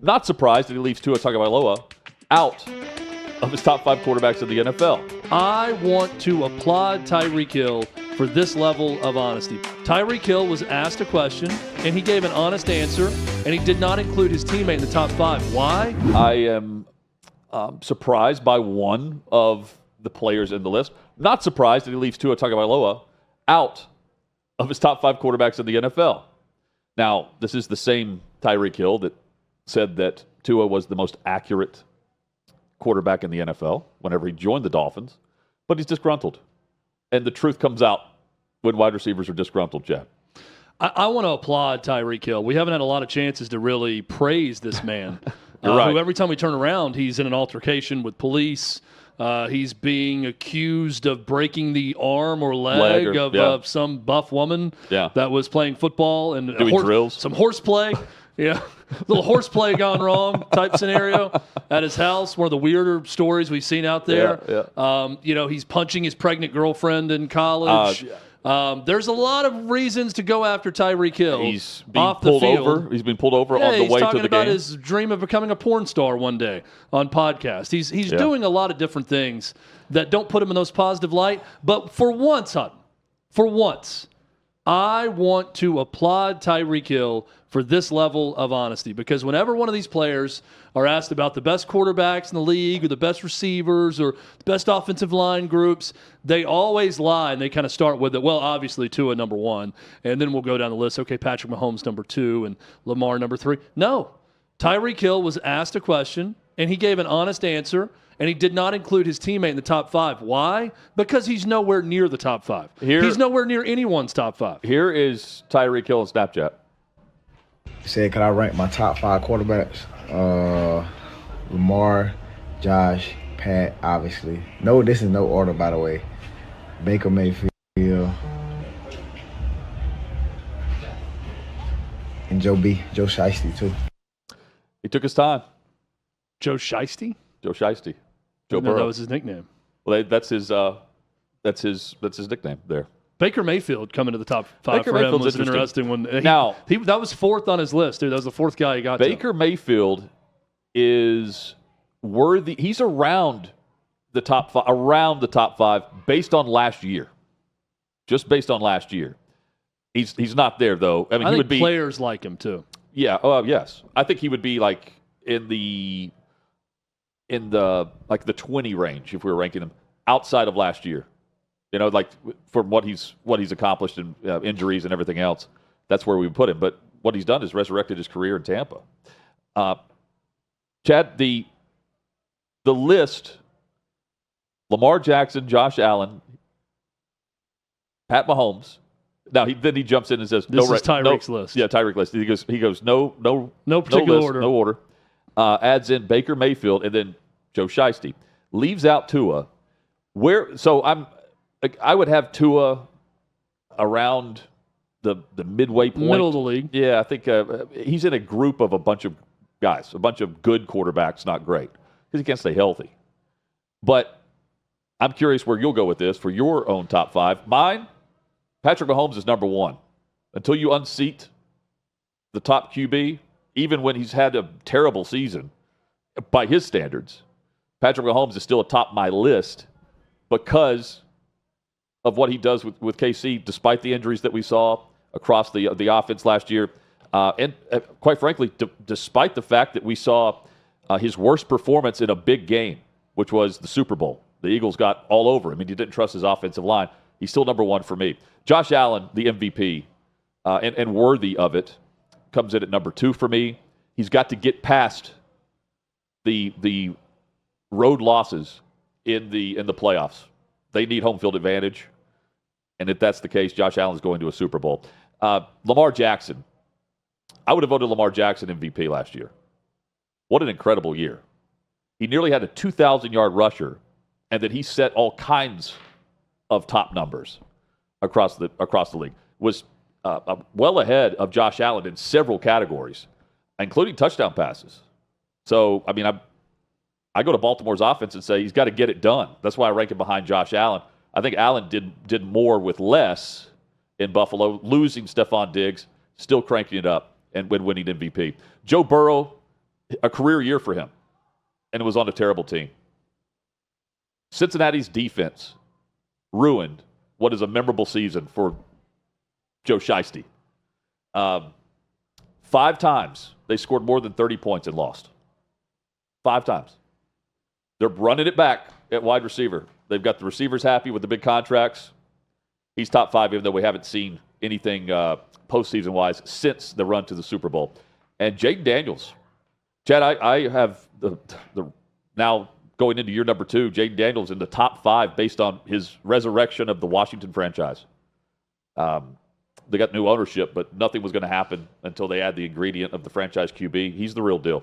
Not surprised that he leaves Tua Tagovailoa out of his top 5 quarterbacks in the NFL. I want to applaud Tyreek Hill for this level of honesty. Tyreek Hill was asked a question, and he gave an honest answer, and he did not include his teammate in the top 5. Why? I am surprised by one of the players in the list. Not surprised that he leaves Tua Tagovailoa out of his top 5 quarterbacks in the NFL. Now, this is the same Tyreek Hill that said that Tua was the most accurate quarterback in the NFL whenever he joined the Dolphins, but he's disgruntled. And the truth comes out when wide receivers are disgruntled, Chad. I want to applaud Tyreek Hill. We haven't had a lot of chances to really praise this man. You're right. Who every time we turn around, he's in an altercation with police. He's being accused of breaking the arm or leg of some buff woman that was playing football and doing drills. Some horseplay. Yeah, little horseplay gone wrong type scenario at his house. One of the weirder stories we've seen out there. He's punching his pregnant girlfriend in college. There's a lot of reasons to go after Tyreek Hill. He's being off pulled the field. over. He's been pulled over on the way to the game. He's talking about his dream of becoming a porn star one day on podcast. He's doing a lot of different things that don't put him in those positive light. But for once, Hutton, I want to applaud Tyreek Hill for this level of honesty, because whenever one of these players are asked about the best quarterbacks in the league or the best receivers or the best offensive line groups, they always lie, and they kind of start with it. Well, obviously Tua number 1, and then we'll go down the list. Okay, Patrick Mahomes number 2 and Lamar number 3. No, Tyreek Hill was asked a question, and he gave an honest answer, and he did not include his teammate in the top 5. Why? Because he's nowhere near the top 5. He's nowhere near anyone's top 5. Here is Tyreek Hill on Snapchat. Said, could I rank my top 5 quarterbacks? Lamar, Josh, Pat, obviously. No, this is no order, by the way. Baker Mayfield, and Joe Shiesty, too. He took his time. Joe Shiesty? Joe Shiesty. Joe Burrow. Burrow. That was his nickname. Well, that's his nickname there. Baker Mayfield coming to the top 5 Baker for him Mayfield's was an interesting one. Now, that was 4th on his list, dude. That was the 4th guy he got. Baker Mayfield is worthy. He's around the top 5 based on last year. Just based on last year. He's not there though. I mean, he would be players like him too. Yeah. Yes. I think he would be like in the like the 20 range if we were ranking him outside of last year. You know, like from what he's accomplished in injuries and everything else, that's where we would put him. But what he's done is resurrected his career in Tampa. Chad, the list: Lamar Jackson, Josh Allen, Pat Mahomes. Now then he jumps in and says, "This is Tyreek's list." Yeah, Tyreek list. He goes, no particular list, order. no order. Adds in Baker Mayfield and then Joe Shiesty. Leaves out Tua. I would have Tua around the midway point. Middle of the league. Yeah, I think he's in a group of a bunch of guys, a bunch of good quarterbacks, not great, because he can't stay healthy. But I'm curious where you'll go with this for your own top 5. Mine, Patrick Mahomes is number 1. Until you unseat the top QB, even when he's had a terrible season, by his standards, Patrick Mahomes is still atop my list because of what he does with KC, despite the injuries that we saw across the offense last year. And quite frankly, despite the fact that we saw his worst performance in a big game, which was the Super Bowl. The Eagles got all over him, and he didn't trust his offensive line. He's still number 1 for me. Josh Allen, the MVP, and worthy of it, comes in at number 2 for me. He's got to get past the road losses in the playoffs. They need home field advantage. And if that's the case, Josh Allen's going to a Super Bowl. Lamar Jackson. I would have voted Lamar Jackson MVP last year. What an incredible year. He nearly had a 2,000-yard rusher, and then he set all kinds of top numbers across the league. Was well ahead of Josh Allen in several categories, including touchdown passes. So, I mean, I go to Baltimore's offense and say he's got to get it done. That's why I rank him behind Josh Allen. I think Allen did more with less in Buffalo, losing Stephon Diggs, still cranking it up and winning MVP. Joe Burrow, a career year for him, and it was on a terrible team. Cincinnati's defense ruined what is a memorable season for Joe Shiesty. 5 times they scored more than 30 points and lost. 5 times. They're running it back at wide receiver. They've got the receivers happy with the big contracts. He's top 5, even though we haven't seen anything postseason-wise since the run to the Super Bowl. And Jaden Daniels. Chad, I have the now going into year number 2, Jaden Daniels in the top 5 based on his resurrection of the Washington franchise. They got new ownership, but nothing was going to happen until they add the ingredient of the franchise QB. He's the real deal.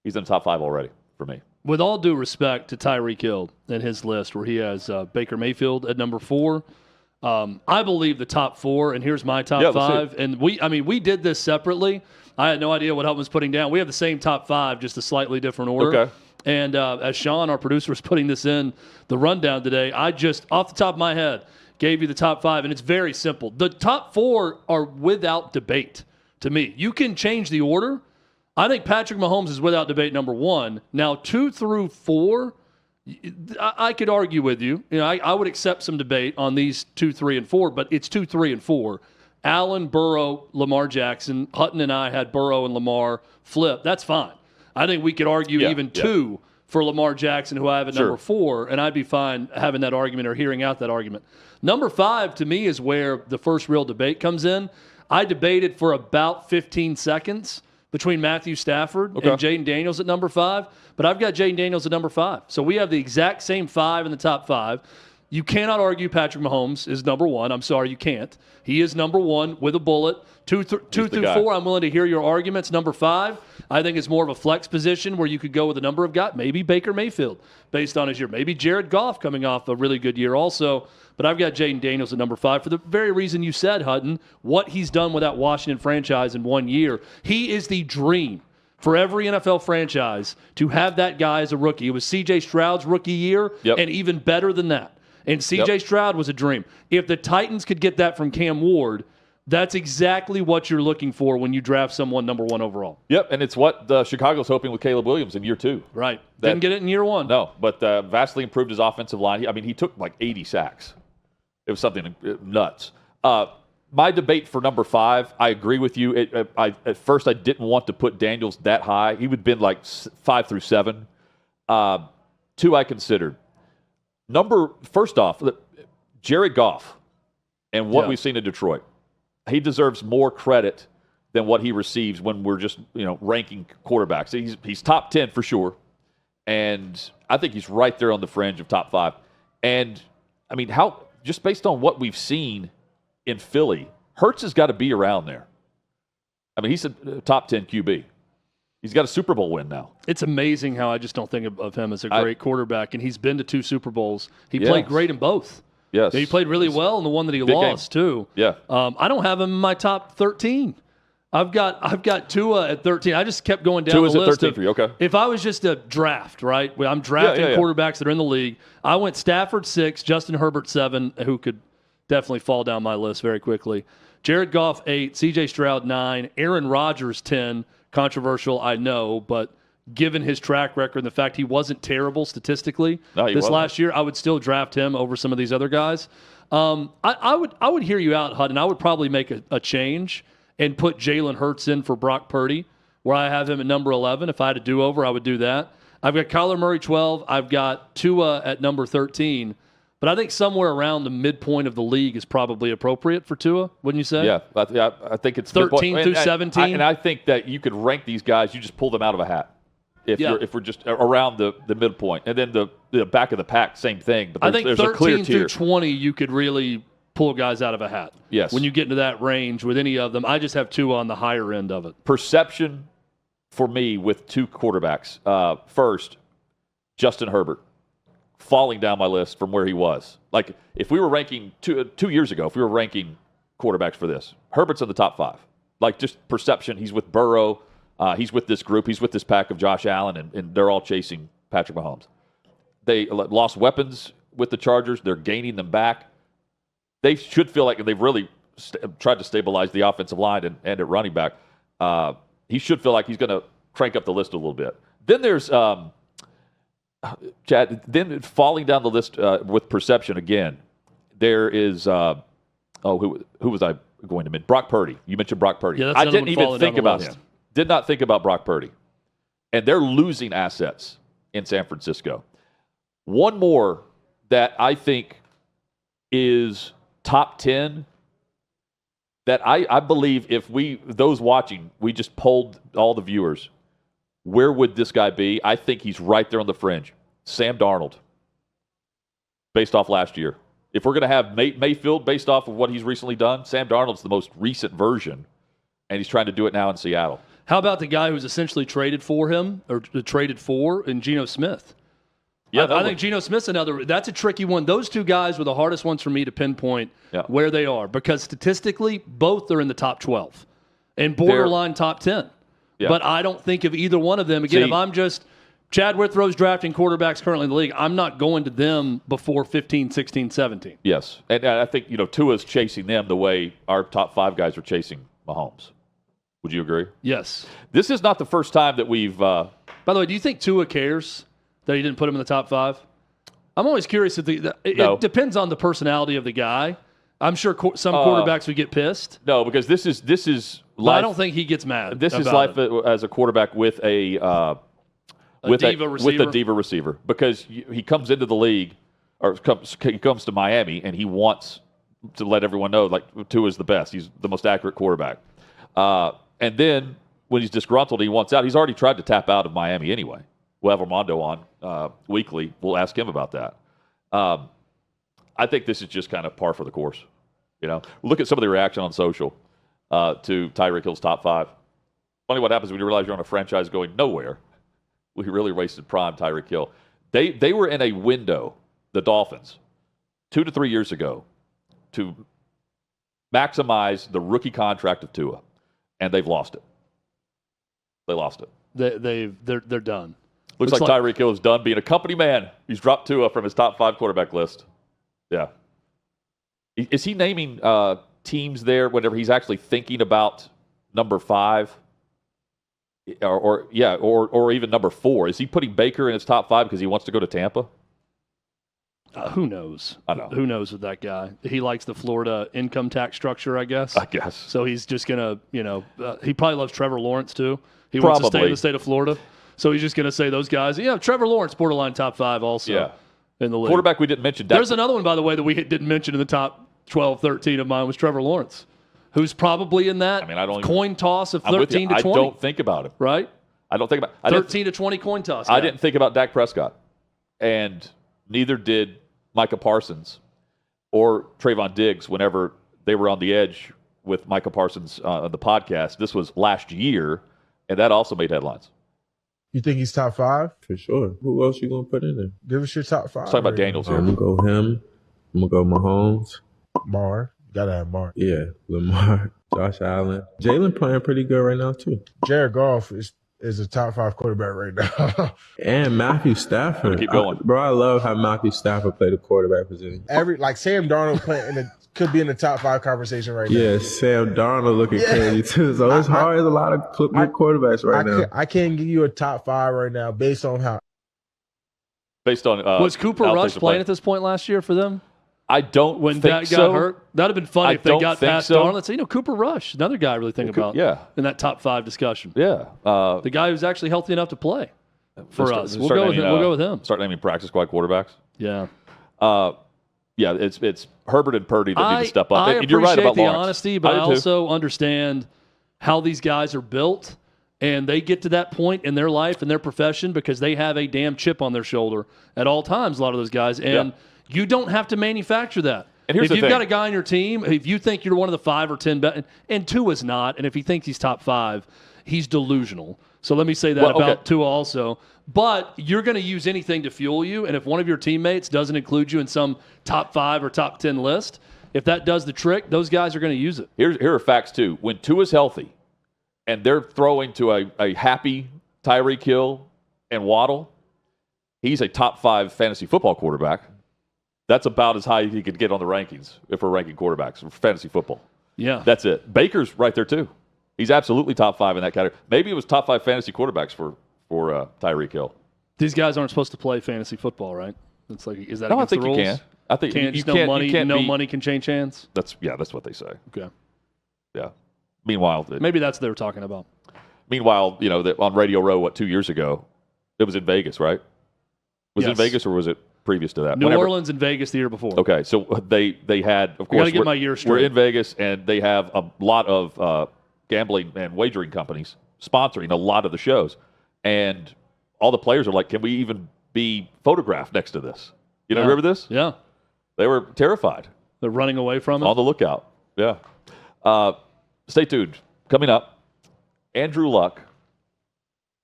He's in the top 5 already for me. With all due respect to Tyreek Hill and his list, where he has Baker Mayfield at number 4, I believe the top 4, and here's my top 5. And we did this separately. I had no idea what Helton was putting down. We have the same top 5, just a slightly different order. Okay. And as Sean, our producer, was putting this in the rundown today, I just, off the top of my head, gave you the top 5, and it's very simple. The top 4 are without debate to me. You can change the order. I think Patrick Mahomes is without debate number 1. Now, 2 through 4, I could argue with you. I would accept some debate on these 2, 3, and 4, but it's 2, 3, and 4. Allen, Burrow, Lamar Jackson. Hutton and I had Burrow and Lamar flip. That's fine. I think we could argue even 2 for Lamar Jackson, who I have at number 4, and I'd be fine having that argument or hearing out that argument. Number 5, to me, is where the first real debate comes in. I debated for about 15 seconds between Matthew Stafford and Jaden Daniels at number 5, but I've got Jaden Daniels at number 5. So we have the exact same 5 in the top 5. You cannot argue Patrick Mahomes is number 1. I'm sorry, you can't. He is number 1 with a bullet. 2 through 4, I'm willing to hear your arguments. Number 5, I think it's more of a flex position where you could go with a number of guys. Maybe Baker Mayfield based on his year. Maybe Jared Goff coming off a really good year also. But I've got Jaden Daniels at number 5 for the very reason you said, Hutton, what he's done with that Washington franchise in 1 year. He is the dream for every NFL franchise to have that guy as a rookie. It was C.J. Stroud's rookie year, and even better than that. And C.J. Stroud was a dream. If the Titans could get that from Cam Ward, that's exactly what you're looking for when you draft someone number 1 overall. Yep, and it's what Chicago's hoping with Caleb Williams in year 2. Right. Didn't get it in year 1. No, but vastly improved his offensive line. He took like 80 sacks. It was something nuts. My debate for number 5, I agree with you. At first, I didn't want to put Daniels that high. He would have been like 5 through 7. 2, I considered. First off, Jared Goff and what we've seen in Detroit. He deserves more credit than what he receives when we're just ranking quarterbacks. He's top 10 for sure, and I think he's right there on the fringe of top 5. And how just based on what we've seen in Philly, Hurts has got to be around there. He's a top 10 QB. He's got a Super Bowl win now. It's amazing how I just don't think of him as a great quarterback, and he's been to 2 Super Bowls. He played great in both. Yes. He played really well in the one that he lost, too. Yeah. I don't have him in my top 13. I've got Tua at 13. I just kept going down Tua's the list. At 13 for you, okay. If I was just a draft, right? I'm drafting quarterbacks that are in the league. I went Stafford 6, Justin Herbert 7, who could definitely fall down my list very quickly. Jared Goff 8, C.J. Stroud 9, Aaron Rodgers 10. Controversial, I know, but given his track record and the fact he wasn't terrible statistically last year, I would still draft him over some of these other guys. I would hear you out, Hutton. I would probably make a change and put Jalen Hurts in for Brock Purdy, where I have him at number 11. If I had a do-over, I would do that. I've got Kyler Murray 12. I've got Tua at number 13. But I think somewhere around the midpoint of the league is probably appropriate for Tua, wouldn't you say? Yeah, I think it's 13 through 17. And I think that you could rank these guys. You just pull them out of a hat if we're just around the midpoint. And then the back of the pack, same thing. But I think there's 13 a clear through tier. 20, you could really pull guys out of a hat. Yes. When you get into that range with any of them, I just have Tua on the higher end of it. Perception for me with 2 quarterbacks. First, Justin Herbert. Falling down my list from where he was. Like, if we were ranking 2 years ago, if we were ranking quarterbacks for this, Herbert's in the top 5. Like, just perception. He's with Burrow. He's with this group. He's with this pack of Josh Allen, and they're all chasing Patrick Mahomes. They lost weapons with the Chargers. They're gaining them back. They should feel like they've really tried to stabilize the offensive line and at running back. He should feel like he's going to crank up the list a little bit. Then there's Chad. Then falling down the list with perception again. There is who was I going to mention? Brock Purdy. You mentioned Brock Purdy. Yeah, I didn't even think about him. Did not think about Brock Purdy. And they're losing assets in San Francisco. One more that I think is top 10 that I believe if those watching, we just polled all the viewers, where would this guy be? I think he's right there on the fringe. Sam Darnold, based off last year. If we're going to have Mayfield based off of what he's recently done, Sam Darnold's the most recent version, and he's trying to do it now in Seattle. How about the guy who's essentially traded for him, or traded for, in Geno Smith? Yeah, I think Geno Smith's another. That's a tricky one. Those two guys were the hardest ones for me to pinpoint where they are, because statistically, both are in the top 12 and borderline top 10. Yeah. But I don't think of either one of them. Again, if I'm just Chad Withrow's drafting quarterbacks currently in the league, I'm not going to them before 15, 16, 17. Yes. And I think, Tua's chasing them the way our top 5 guys are chasing Mahomes. Would you agree? Yes. This is not the first time that we've... By the way, do you think Tua cares that he didn't put him in the top 5? I'm always curious. It depends on the personality of the guy. I'm sure some quarterbacks would get pissed. No, because this is life. But I don't think he gets mad. This is life as a quarterback with a diva receiver, because he comes into the league, or he comes to Miami, and he wants to let everyone know like Tua's the best. He's the most accurate quarterback. And then when he's disgruntled, he wants out. He's already tried to tap out of Miami anyway. We'll have Armando on weekly. We'll ask him about that. I think this is just kind of par for the course. Look at some of the reaction on social to Tyreek Hill's top 5. Funny what happens when you realize you're on a franchise going nowhere. We really wasted prime Tyreek Hill. They were in a window, the Dolphins, 2 to 3 years ago, to maximize the rookie contract of Tua, and they've lost it. They lost it. They're done. Looks like Tyreek Hill is done being a company man. He's dropped Tua from his top 5 quarterback list. Yeah. Is he naming teams there whenever he's actually thinking about number 5? Or even number 4. Is he putting Baker in his top 5 because he wants to go to Tampa? Who knows? I know. Who knows with that guy? He likes the Florida income tax structure, I guess. So he's just going to, he probably loves Trevor Lawrence too. He wants to stay in the state of Florida. So he's just going to say those guys. Yeah, Trevor Lawrence, borderline top 5 also in the league. Quarterback we didn't mention. There's another one, by the way, that we didn't mention in the top 12, 13 of mine was Trevor Lawrence, who's probably in that coin toss of 13 to 20. I don't think about him. Right? I don't think about 13 to 20 coin toss. I didn't think about Dak Prescott, and neither did Micah Parsons or Trayvon Diggs whenever they were on the edge with Micah Parsons on the podcast. This was last year, and that also made headlines. You think he's top 5? For sure. Who else you going to put in there? Give us your top 5. Let's talk about Daniels here. I'm going to go him. I'm going to go Mahomes. Marr. Gotta have Marr. Yeah, Lamar, Josh Allen. Jalen playing pretty good right now, too. Jared Goff is a top 5 quarterback right now. And Matthew Stafford. Keep going. I love how Matthew Stafford played the quarterback position. Sam Darnold could be in the top 5 conversation right now. Yeah, Sam Darnold looking crazy, too. So it's hard as a lot of good quarterbacks right now. I can't give you a top 5 right now based on was Cooper Rush playing at this point last year for them? I don't when think that so. got hurt. That'd have been funny if they got past Darnold. Let's say, Cooper Rush, another guy I really think about in that top 5 discussion. Yeah. The guy who's actually healthy enough to play for us. We'll go with him. Start naming practice squad quarterbacks. Yeah. It's Herbert and Purdy that need to step up. And you're right about the Lawrence. honesty, but I also understand how these guys are built, and they get to that point in their life and their profession because they have a damn chip on their shoulder at all times, a lot of those guys. And you don't have to manufacture that. And if you've got a guy on your team, if you think you're one of the 5 or 10 best, and Tua's not, and if he thinks he's top 5, he's delusional. So let me say that about Tua also. But you're going to use anything to fuel you, and if one of your teammates doesn't include you in some top 5 or top 10 list, if that does the trick, those guys are going to use it. Here are facts, too. When Tua's healthy and they're throwing to a happy Tyreek Hill and Waddle, he's a top 5 fantasy football quarterback. That's about as high as he could get on the rankings if we're ranking quarterbacks for fantasy football. Yeah. That's it. Baker's right there, too. He's absolutely top 5 in that category. Maybe it was top 5 fantasy quarterbacks for Tyreek Hill. These guys aren't supposed to play fantasy football, right? It's like, is that No, I against think the rules? you can. I think Can't, you just can't. no money. You can't no be, money can change hands. That's what they say. Okay. Yeah. Meanwhile, Maybe that's what they were talking about. Meanwhile, that on Radio Row, 2 years ago, it was in Vegas, right? Was it in Yes. Vegas or was it previous to that? New Orleans and Vegas the year before. Okay, so they had, of course, gotta get my year straight. We're in Vegas, and they have a lot of gambling and wagering companies sponsoring a lot of the shows, and all the players are like, "Can we even be photographed next to this?" Yeah. Remember this? Yeah. They were terrified, They're running away from it. on the lookout. Yeah. Stay tuned. Coming up, Andrew Luck.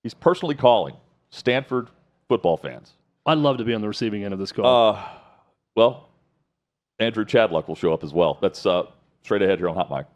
He's personally calling Stanford football fans. I'd love to be on the receiving end of this call. Well, Andrew Chadluck will show up as well. That's straight ahead here on Hot Mic.